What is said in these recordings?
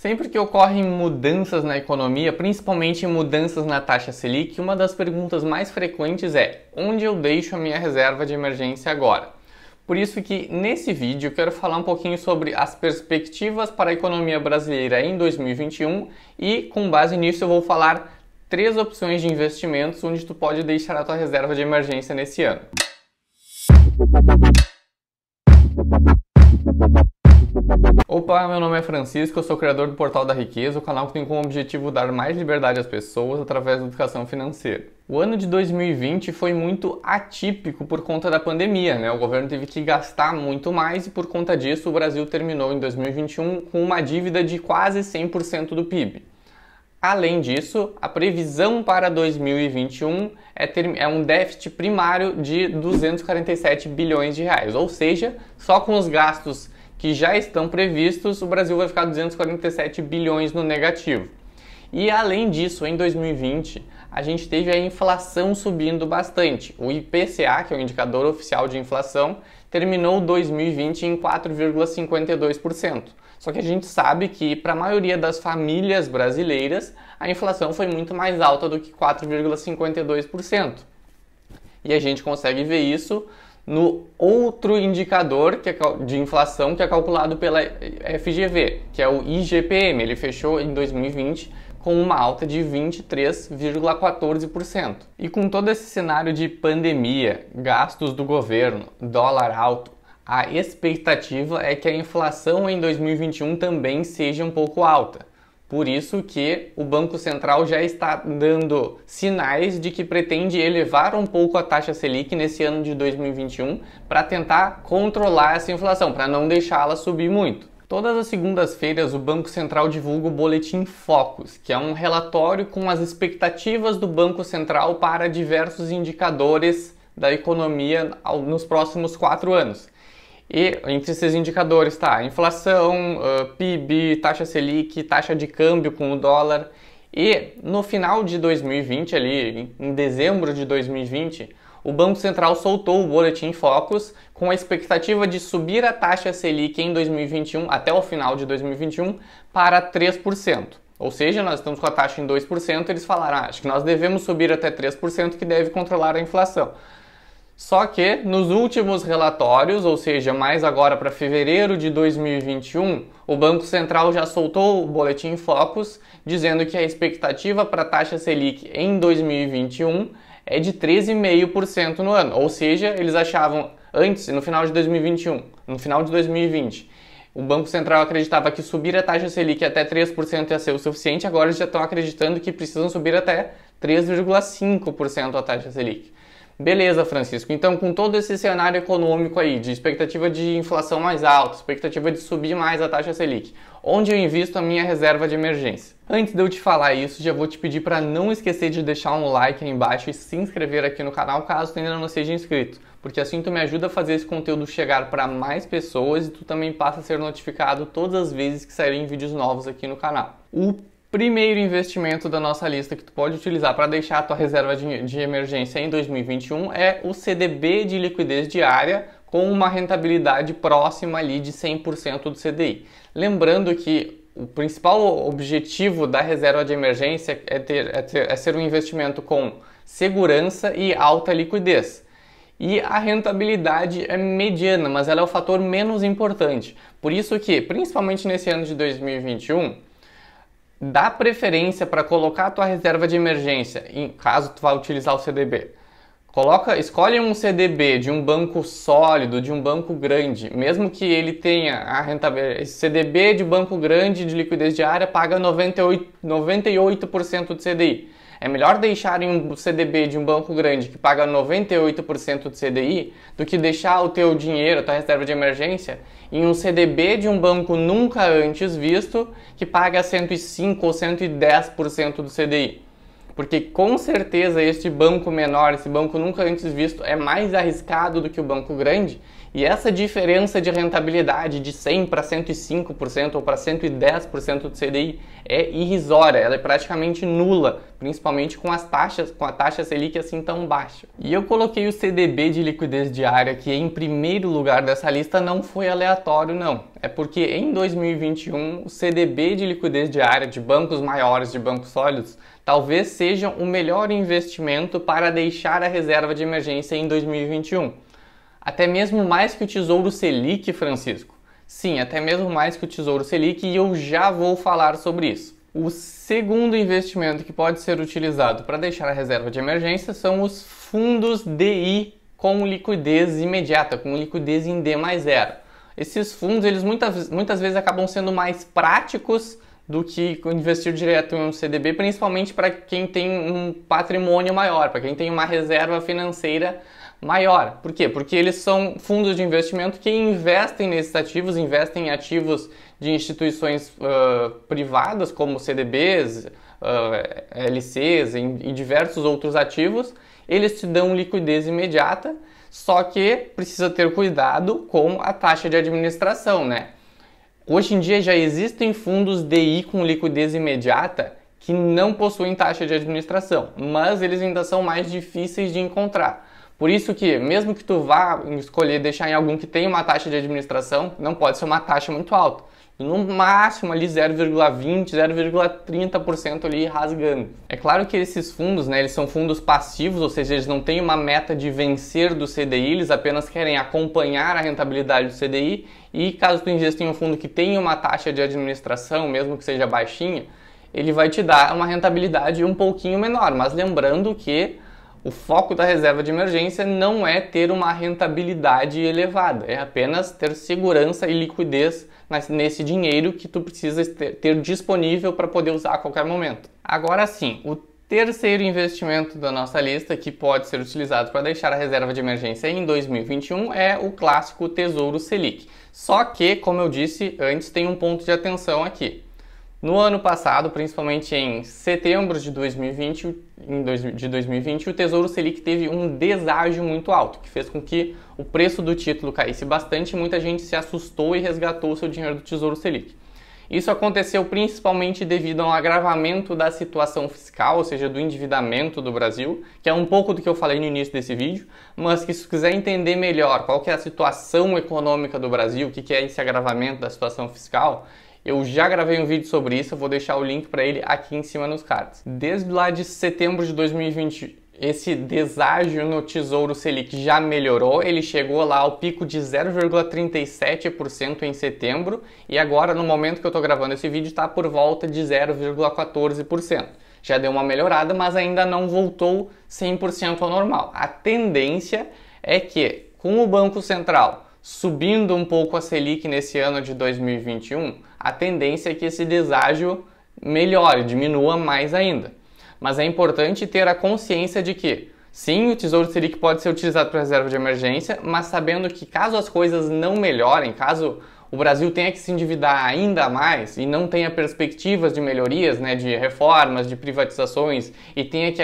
Sempre que ocorrem mudanças na economia, principalmente mudanças na taxa Selic, uma das perguntas mais frequentes é: onde eu deixo a minha reserva de emergência agora? Por isso que nesse vídeo eu quero falar um pouquinho sobre as perspectivas para a economia brasileira em 2021 e com base nisso eu vou falar 3 opções de investimentos onde tu pode deixar a tua reserva de emergência nesse ano. Opa, meu nome é Francisco, eu sou criador do Portal da Riqueza, o canal que tem como objetivo dar mais liberdade às pessoas através da educação financeira. O ano de 2020 foi muito atípico por conta da pandemia, né? O governo teve que gastar muito mais e por conta disso o Brasil terminou em 2021 com uma dívida de quase 100% do PIB. Além disso, a previsão para 2021 é um déficit primário de 247 bilhões de reais, ou seja, só com os gastos que já estão previstos, o Brasil vai ficar 247 bilhões no negativo. E além disso, em 2020, a gente teve a inflação subindo bastante. O IPCA, que é o indicador oficial de inflação, terminou 2020 em 4,52%. Só que a gente sabe que para a maioria das famílias brasileiras, a inflação foi muito mais alta do que 4,52%. E a gente consegue ver isso no outro indicador de inflação que é calculado pela FGV, que é o IGPM. Ele fechou em 2020 com uma alta de 23,14%. E com todo esse cenário de pandemia, gastos do governo, dólar alto, a expectativa é que a inflação em 2021 também seja um pouco alta. Por isso que o Banco Central já está dando sinais de que pretende elevar um pouco a taxa Selic nesse ano de 2021 para tentar controlar essa inflação, para não deixá-la subir muito. Todas as segundas-feiras o Banco Central divulga o Boletim Focus, que é um relatório com as expectativas do Banco Central para diversos indicadores da economia nos próximos 4 anos. E entre esses indicadores está inflação, PIB, taxa Selic, taxa de câmbio com o dólar. E no final de 2020, ali em dezembro de 2020, o Banco Central soltou o Boletim Focus com a expectativa de subir a taxa Selic em 2021, até o final de 2021, para 3%. Ou seja, nós estamos com a taxa em 2%, eles falaram, acho que nós devemos subir até 3%, que deve controlar a inflação. Só que nos últimos relatórios, ou seja, mais agora para fevereiro de 2021, o Banco Central já soltou o Boletim Focus dizendo que a expectativa para a taxa Selic em 2021 é de 13,5% no ano. Ou seja, eles achavam antes, no final de 2021, no final de 2020, o Banco Central acreditava que subir a taxa Selic até 3% ia ser o suficiente, agora eles já estão acreditando que precisam subir até 3,5% a taxa Selic. Beleza, Francisco. Então, com todo esse cenário econômico aí, de expectativa de inflação mais alta, expectativa de subir mais a taxa Selic, onde eu invisto a minha reserva de emergência? Antes de eu te falar isso, já vou te pedir para não esquecer de deixar um like aí embaixo e se inscrever aqui no canal, caso tu ainda não seja inscrito, porque assim tu me ajuda a fazer esse conteúdo chegar para mais pessoas e tu também passa a ser notificado todas as vezes que saírem vídeos novos aqui no canal. O primeiro investimento da nossa lista que tu pode utilizar para deixar a tua reserva de emergência em 2021 é o CDB de liquidez diária com uma rentabilidade próxima ali de 100% do CDI. Lembrando que o principal objetivo da reserva de emergência é ser um investimento com segurança e alta liquidez. E a rentabilidade é mediana, mas ela é o fator menos importante. Por isso que, principalmente nesse ano de 2021, dá preferência para colocar a tua reserva de emergência, em caso tu vá utilizar o CDB. Escolhe um CDB de um banco sólido, de um banco grande, mesmo que ele tenha a rentabilidade. Esse CDB de banco grande de liquidez diária paga 98% do CDI. É melhor deixar em um CDB de um banco grande que paga 98% do CDI do que deixar o teu dinheiro, a tua reserva de emergência, em um CDB de um banco nunca antes visto que paga 105% ou 110% do CDI. Porque com certeza este banco menor, esse banco nunca antes visto, é mais arriscado do que o banco grande E essa diferença de rentabilidade de 100 para 105% ou para 110% do CDI é irrisória, ela é praticamente nula, principalmente com a taxa Selic assim tão baixa. E eu coloquei o CDB de liquidez diária, que em primeiro lugar dessa lista, não foi aleatório não. É porque em 2021 o CDB de liquidez diária de bancos maiores, de bancos sólidos, talvez seja o melhor investimento para deixar a reserva de emergência em 2021. Até mesmo mais que o Tesouro Selic, Francisco. Sim, até mesmo mais que o Tesouro Selic, e eu já vou falar sobre isso. O segundo investimento que pode ser utilizado para deixar a reserva de emergência são os fundos DI com liquidez imediata, com liquidez em D+0. Esses fundos, eles muitas vezes acabam sendo mais práticos do que investir direto em um CDB, principalmente para quem tem um patrimônio maior, para quem tem uma reserva financeira maior. Por quê? Porque eles são fundos de investimento que investem nesses ativos, investem em ativos de instituições privadas, como CDBs, LCs e diversos outros ativos. Eles te dão liquidez imediata, só que precisa ter cuidado com a taxa de administração, né? Hoje em dia já existem fundos DI com liquidez imediata que não possuem taxa de administração, mas eles ainda são mais difíceis de encontrar. Por isso que, mesmo que tu vá escolher deixar em algum que tenha uma taxa de administração, não pode ser uma taxa muito alta. No máximo ali 0,20, 0,30% ali rasgando. É claro que esses fundos, né, eles são fundos passivos, ou seja, eles não têm uma meta de vencer do CDI, eles apenas querem acompanhar a rentabilidade do CDI, e caso tu investa em um fundo que tenha uma taxa de administração, mesmo que seja baixinha, ele vai te dar uma rentabilidade um pouquinho menor, mas lembrando que o foco da reserva de emergência não é ter uma rentabilidade elevada, é apenas ter segurança e liquidez nesse dinheiro que tu precisa ter disponível para poder usar a qualquer momento. Agora sim, o terceiro investimento da nossa lista que pode ser utilizado para deixar a reserva de emergência em 2021 é o clássico Tesouro Selic. Só que, como eu disse antes, tem um ponto de atenção aqui. No ano passado, principalmente em setembro de 2020, o Tesouro Selic teve um deságio muito alto, que fez com que o preço do título caísse bastante e muita gente se assustou e resgatou o seu dinheiro do Tesouro Selic. Isso aconteceu principalmente devido a um agravamento da situação fiscal, ou seja, do endividamento do Brasil, que é um pouco do que eu falei no início desse vídeo, mas que se tu quiser entender melhor qual que é a situação econômica do Brasil, o que é esse agravamento da situação fiscal, eu já gravei um vídeo sobre isso, eu vou deixar o link para ele aqui em cima nos cards. Desde lá de setembro de 2020, esse deságio no Tesouro Selic já melhorou, ele chegou lá ao pico de 0,37% em setembro e agora, no momento que eu estou gravando esse vídeo, está por volta de 0,14%. Já deu uma melhorada, mas ainda não voltou 100% ao normal. A tendência é que, com o Banco Central subindo um pouco a Selic nesse ano de 2021, a tendência é que esse deságio melhore, diminua mais ainda. Mas é importante ter a consciência de que, sim, o Tesouro Selic pode ser utilizado para reserva de emergência, mas sabendo que caso as coisas não melhorem, caso o Brasil tenha que se endividar ainda mais e não tenha perspectivas de melhorias, né, de reformas, de privatizações e tenha que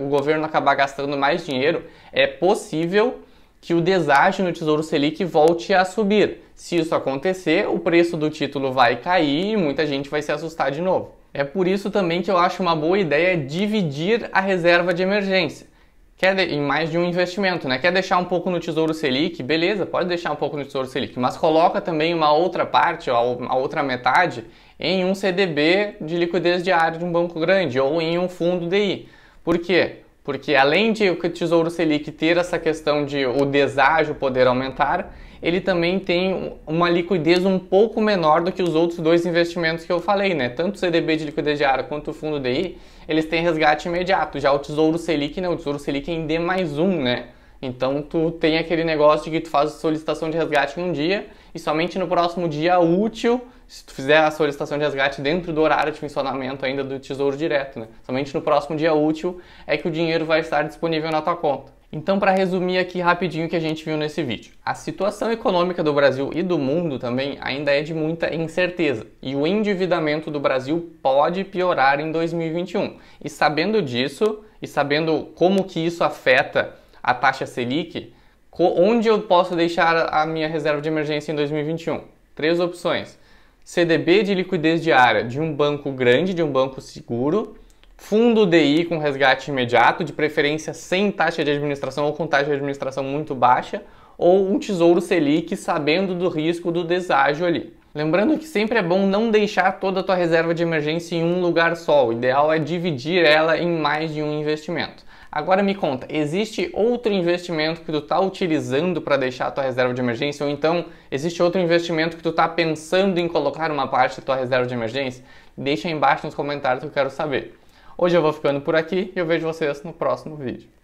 o governo acabar gastando mais dinheiro, é possível que o deságio no Tesouro Selic volte a subir. Se isso acontecer, o preço do título vai cair e muita gente vai se assustar de novo. É por isso também que eu acho uma boa ideia dividir a reserva de emergência. Em mais de um investimento, né? Quer deixar um pouco no Tesouro Selic? Beleza, pode deixar um pouco no Tesouro Selic, mas coloca também uma outra parte, ou a outra metade, em um CDB de liquidez diária de um banco grande ou em um fundo DI. Por quê? Porque além de o Tesouro Selic ter essa questão de o deságio poder aumentar, ele também tem uma liquidez um pouco menor do que os outros dois investimentos que eu falei, né? Tanto o CDB de liquidez diária quanto o fundo DI, eles têm resgate imediato. Já o Tesouro Selic não, o Tesouro Selic é em D+1, né? Então tu tem aquele negócio de que tu faz a solicitação de resgate num dia e somente no próximo dia útil, se tu fizer a solicitação de resgate dentro do horário de funcionamento ainda do Tesouro Direto, né? Somente no próximo dia útil é que o dinheiro vai estar disponível na tua conta. Então, para resumir aqui rapidinho o que a gente viu nesse vídeo. A situação econômica do Brasil e do mundo também ainda é de muita incerteza e o endividamento do Brasil pode piorar em 2021. E sabendo disso e sabendo como que isso afeta a taxa Selic, Onde eu posso deixar a minha reserva de emergência em 2021? 3 opções. CDB de liquidez diária de um banco grande, de um banco seguro, fundo DI com resgate imediato, de preferência sem taxa de administração ou com taxa de administração muito baixa, ou um tesouro Selic sabendo do risco do deságio ali. Lembrando que sempre é bom não deixar toda a tua reserva de emergência em um lugar só, o ideal é dividir ela em mais de um investimento. Agora me conta, existe outro investimento que tu está utilizando para deixar a tua reserva de emergência? Ou então, existe outro investimento que tu está pensando em colocar uma parte da tua reserva de emergência? Deixa aí embaixo nos comentários que eu quero saber. Hoje eu vou ficando por aqui e eu vejo vocês no próximo vídeo.